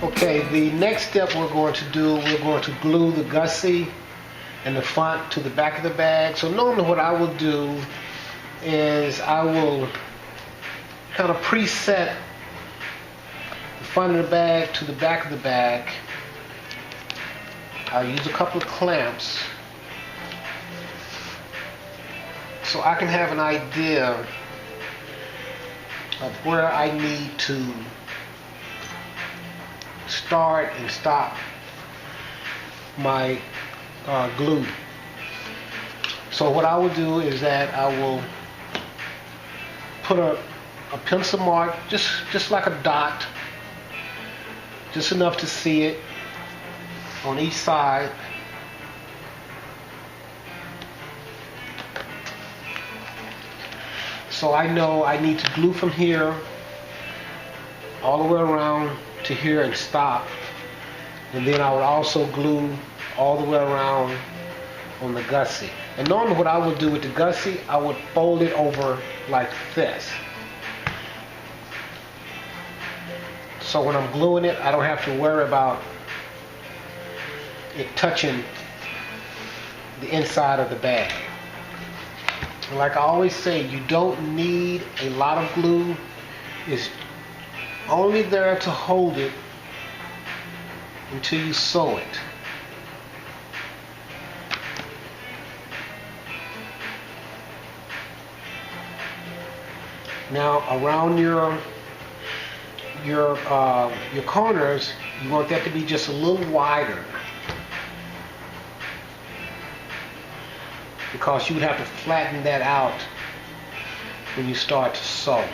Okay, the next step we're going to do, we're going to glue the Gussie and the front to the back of the bag. So normally what I will do is I will kind of preset the front of the bag to the back of the bag. I'll use a couple of clamps so I can have an idea of where I need to start and stop my glue. So what I will do is that I will put a pencil mark, just like a dot, just enough to see it on each side. So I know I need to glue from here all the way around to here and stop. And then I would also glue all the way around on the Gussie. And normally what I would do with the Gussie, I would fold it over like this. So when I'm gluing it, I don't have to worry about it touching the inside of the bag. Like I always say, you don't need a lot of glue. It's only there to hold it until you sew it. Now around your corners, you want that to be just a little wider, because you would have to flatten that out when you start to sew.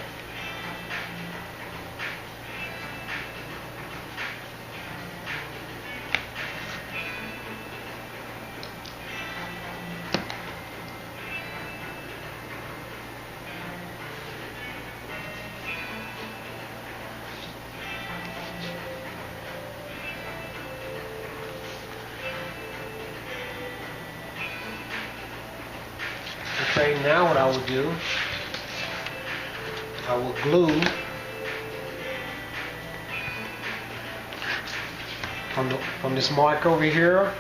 Okay, now what I will do, I will glue from this mark over here.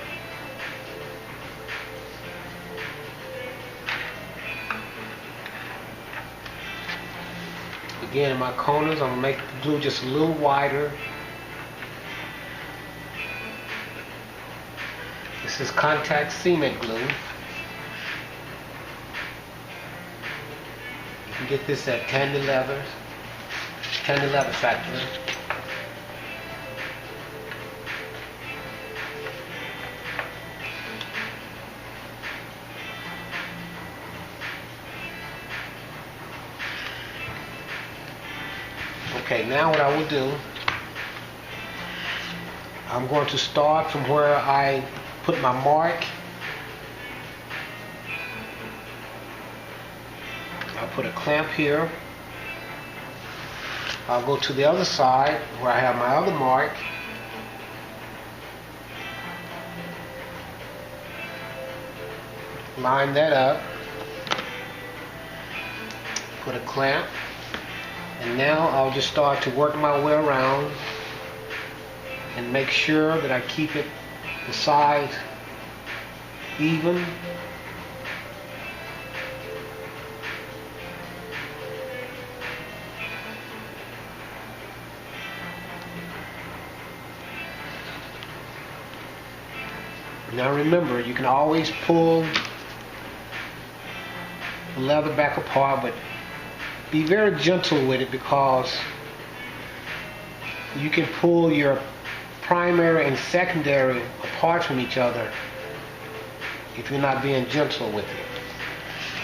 Again, in my corners, I'm going to make the glue just a little wider. This is contact cement glue. You can get this at Candy Leather Factory. Okay, now what I will do, I'm going to start from where I put my mark. I'll put a clamp here. I'll go to the other side where I have my other mark. Line that up. Put a clamp. And now I'll just start to work my way around and make sure that I keep the sides even. Now remember, you can always pull the leather back apart, but be very gentle with it, because you can pull your primary and secondary apart from each other if you're not being gentle with it.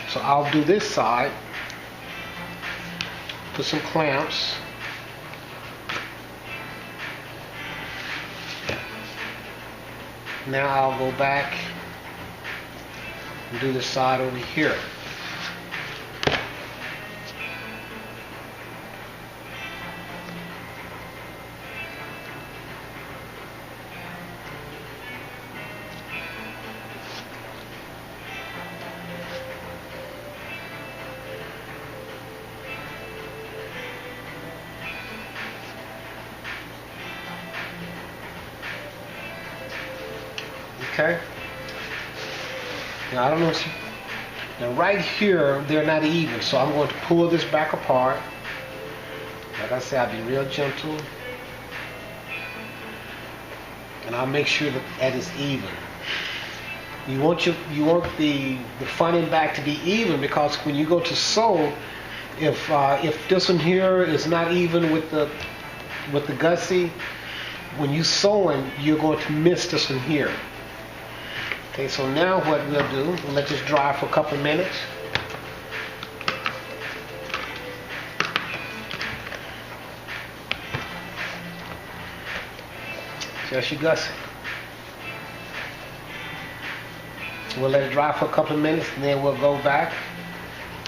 So I'll do this side, put some clamps. Now I'll go back and do the side over here. Okay. Now I don't know if you, now right here they're not even, so I'm going to pull this back apart. Like I said, I'll be real gentle, and I'll make sure that it's even. You want the front and back to be even, because when you go to sew, if this one here is not even with the gussie, when you sewing, you're going to miss this one here. Okay, so now what we'll do, we'll let this dry for a couple of minutes. Just your gussie. We'll let it dry for a couple of minutes, and then we'll go back,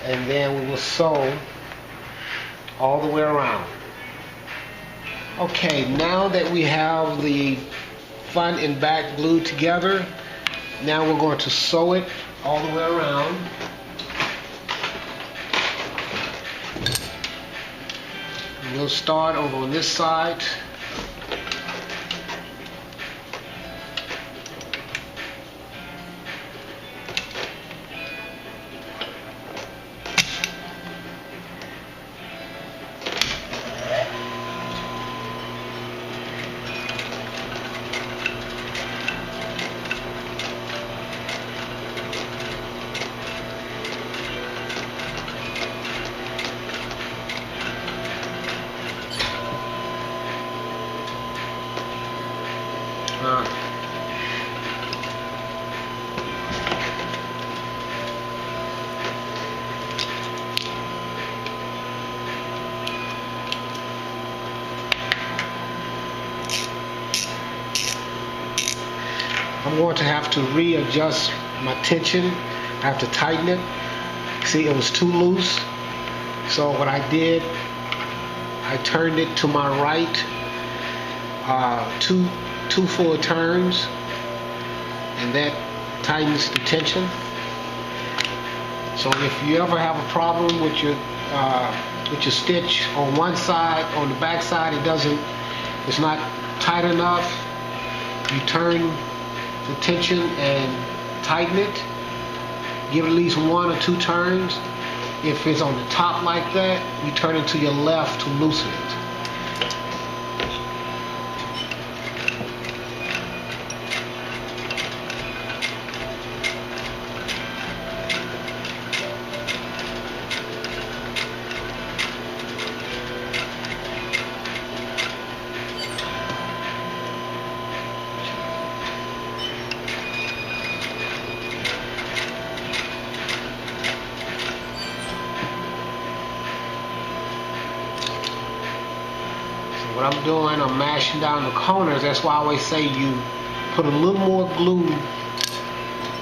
and then we will sew all the way around. Okay, now that we have the front and back glued together, now we're going to sew it all the way around. We'll start over on this side. I'm going to have to readjust my tension. I have to tighten it. See, it was too loose. So what I did, I turned it to my right, two full turns, and that tightens the tension. So if you ever have a problem with your stitch on one side, on the back side, it's not tight enough, you turn the tension and tighten it. Give it at least 1 or 2 turns. If it's on the top like that, you turn it to your left to loosen it. What I'm doing, I'm mashing down the corners. That's why I always say you put a little more glue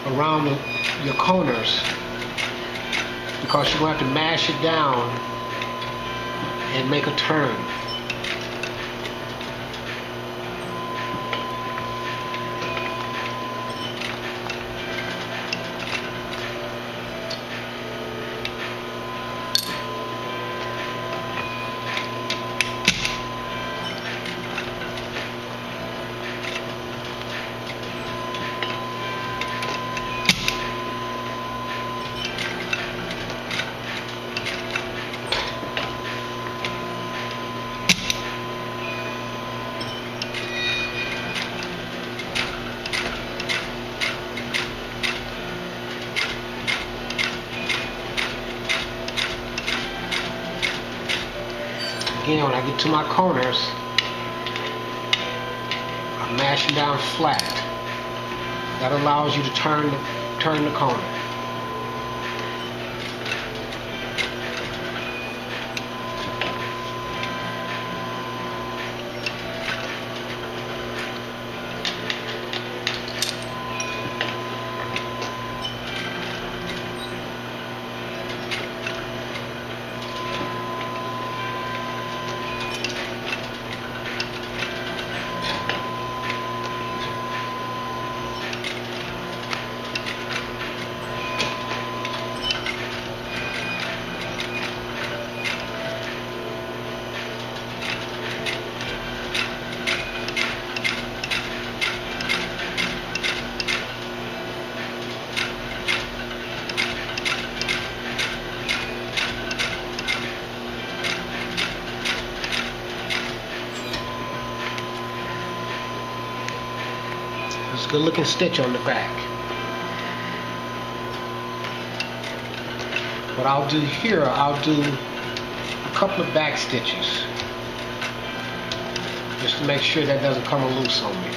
around your corners, because you're going to have to mash it down and make a turn. Again, when I get to my corners, I'm mashing down flat. That allows you to turn the corner. good looking stitch on the back. What I'll do here, I'll do a couple of back stitches just to make sure that doesn't come loose on me.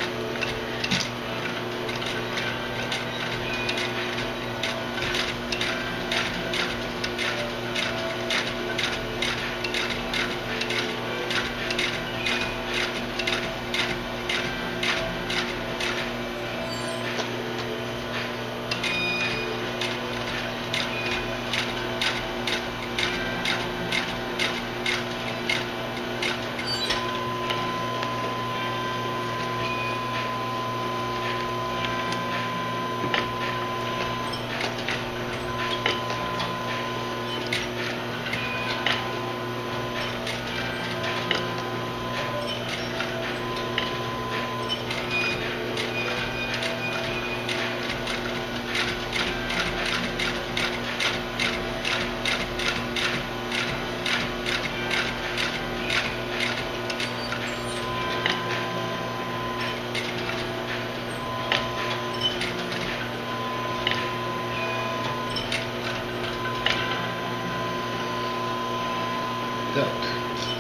Good.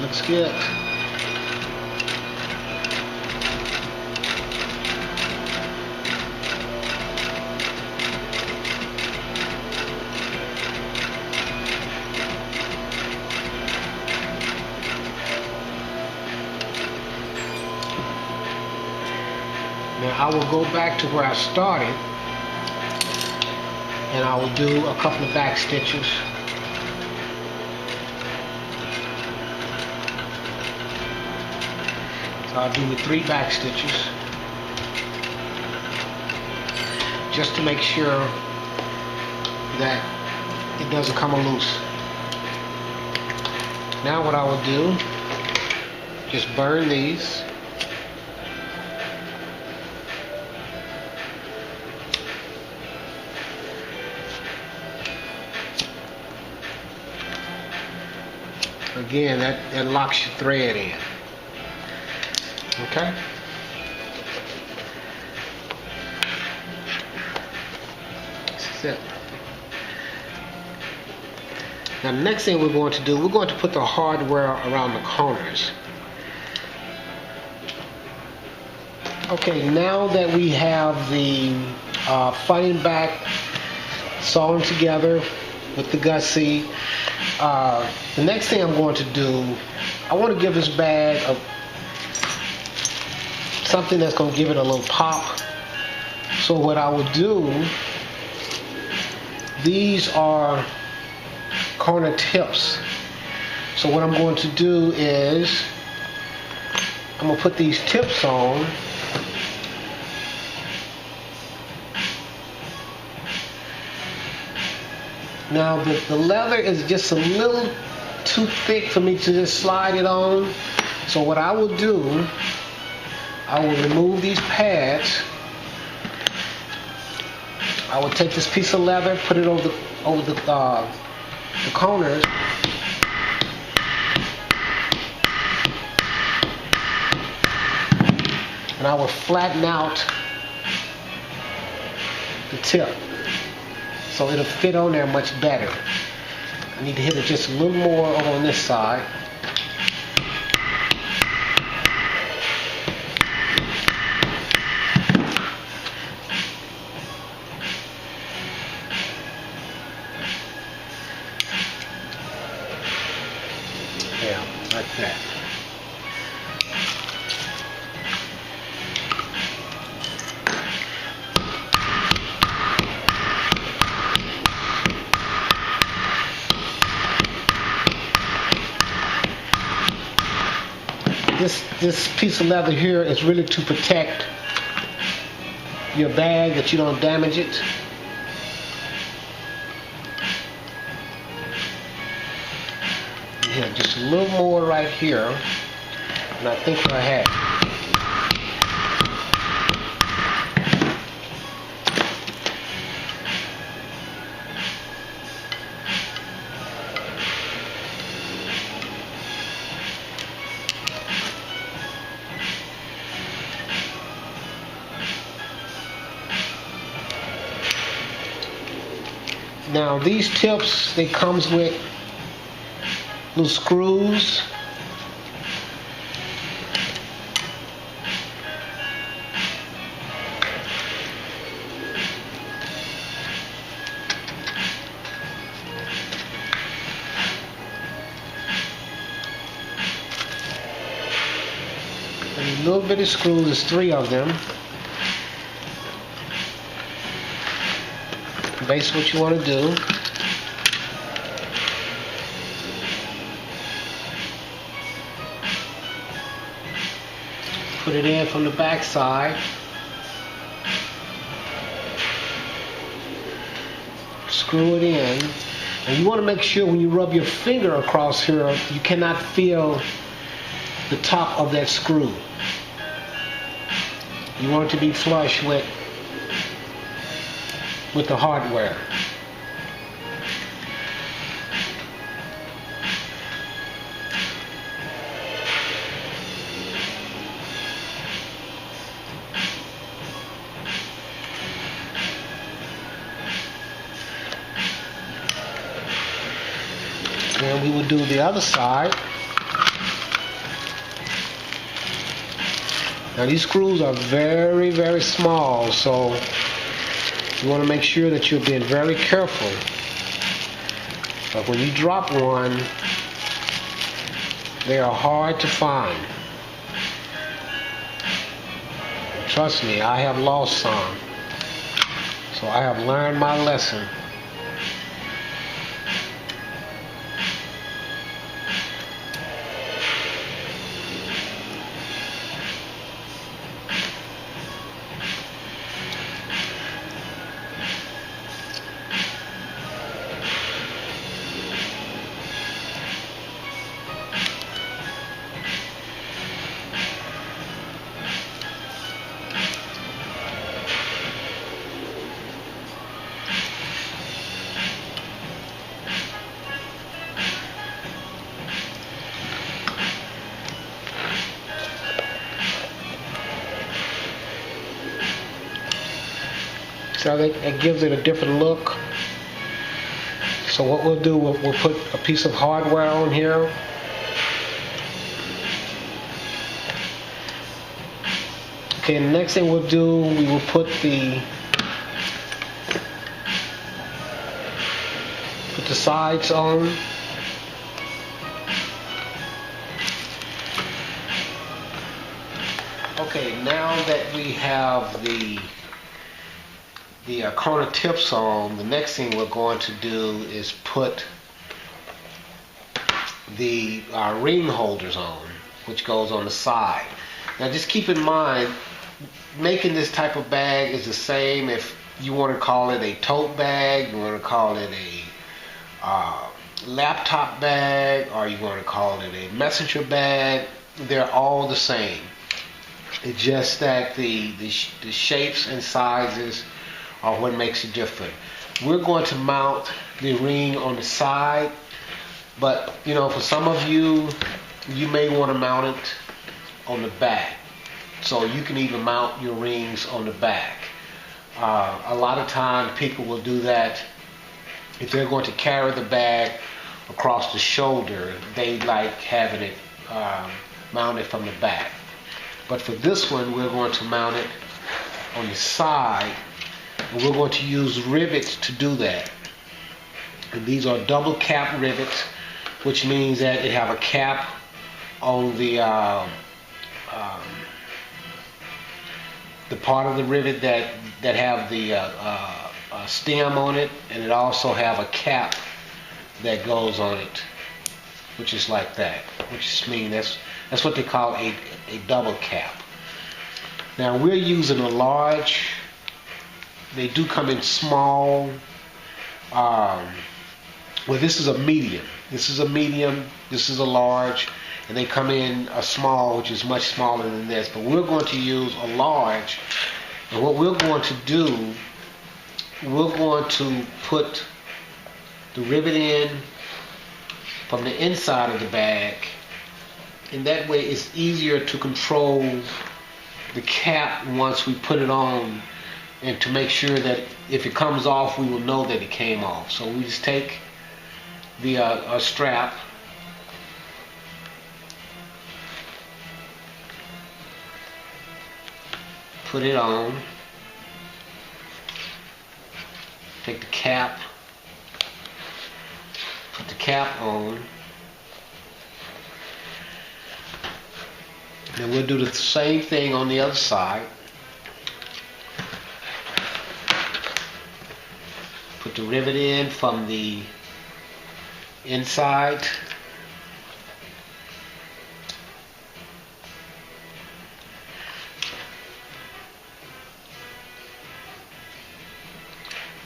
Looks good. Now I will go back to where I started and I will do a couple of back stitches. So I'll do the 3 back stitches just to make sure that it doesn't come loose. Now what I will do, just burn these. Again, that locks your thread in. Okay? This is it. Now the next thing we're going to do, we're going to put the hardware around the corners. Okay, now that we have the front and back sewn together with the Gussie, the next thing I'm going to do, I want to give this bag something that's going to give it a little pop. So what I will do, these are corner tips. So what I'm going to do is I'm going to put these tips on. Now the leather is just a little too thick for me to just slide it on. So what I will do, I will remove these pads. I will take this piece of leather, put it over the corners. And I will flatten out the tip so it'll fit on there much better. I need to hit it just a little more over on this side. Yeah, like that. This piece of leather here is really to protect your bag, that you don't damage it. Yeah, just a little more right here, and I think I have. Now these tips, they comes with little screws. And little bitty screws, there's 3 of them. Basically what you want to do, put it in from the back side, screw it in, and you want to make sure when you rub your finger across here, you cannot feel the top of that screw. You want it to be flush with the hardware. Then we will do the other side. Now these screws are very, very small, so you want to make sure that you're being very careful. But when you drop one, they are hard to find. Trust me, I have lost some. So I have learned my lesson. So it gives it a different look. So what we'll do, we'll put a piece of hardware on here. Okay, the next thing we'll do, we will put the sides on. Okay, now that we have the corner tips on, the next thing we're going to do is put the ring holders on, which goes on the side. Now just keep in mind, making this type of bag is the same if you want to call it a tote bag, you want to call it a laptop bag, or you want to call it a messenger bag. They're all the same. It's just that the shapes and sizes are what makes it different. We're going to mount the ring on the side, but you know, for some of you, you may want to mount it on the back. So you can even mount your rings on the back. A lot of times people will do that if they're going to carry the bag across the shoulder. They like having it mounted from the back. But for this one, we're going to mount it on the side, and we're going to use rivets to do that. And these are double cap rivets, which means that it have a cap on the part of the rivet that have the stem on it, and it also have a cap that goes on it, which is like that, which means that's what they call a double cap. Now we're using a large. They do come in small. Well, this is a medium. This is a medium. This is a large, and they come in a small, which is much smaller than this. But we're going to use a large, and what we're going to do, we're going to put the rivet in from the inside of the bag, and that way it's easier to control the cap once we put it on and to make sure that if it comes off, we will know that it came off. So we just take the strap, put it on, take the cap, put the cap on, then we'll do the same thing on the other side. Put the rivet in from the inside.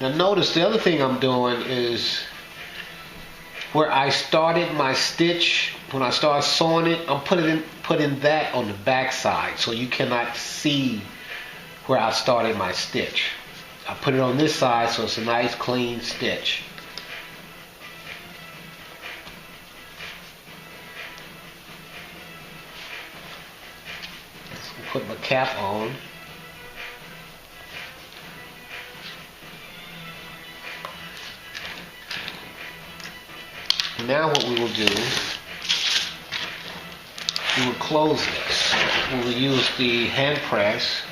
Now notice the other thing I'm doing is where I started my stitch, when I start sewing it, I'm putting that on the back side so you cannot see where I started my stitch. I put it on this side so it's a nice clean stitch. Put my cap on. Now what we will do, we will close this. We will use the hand press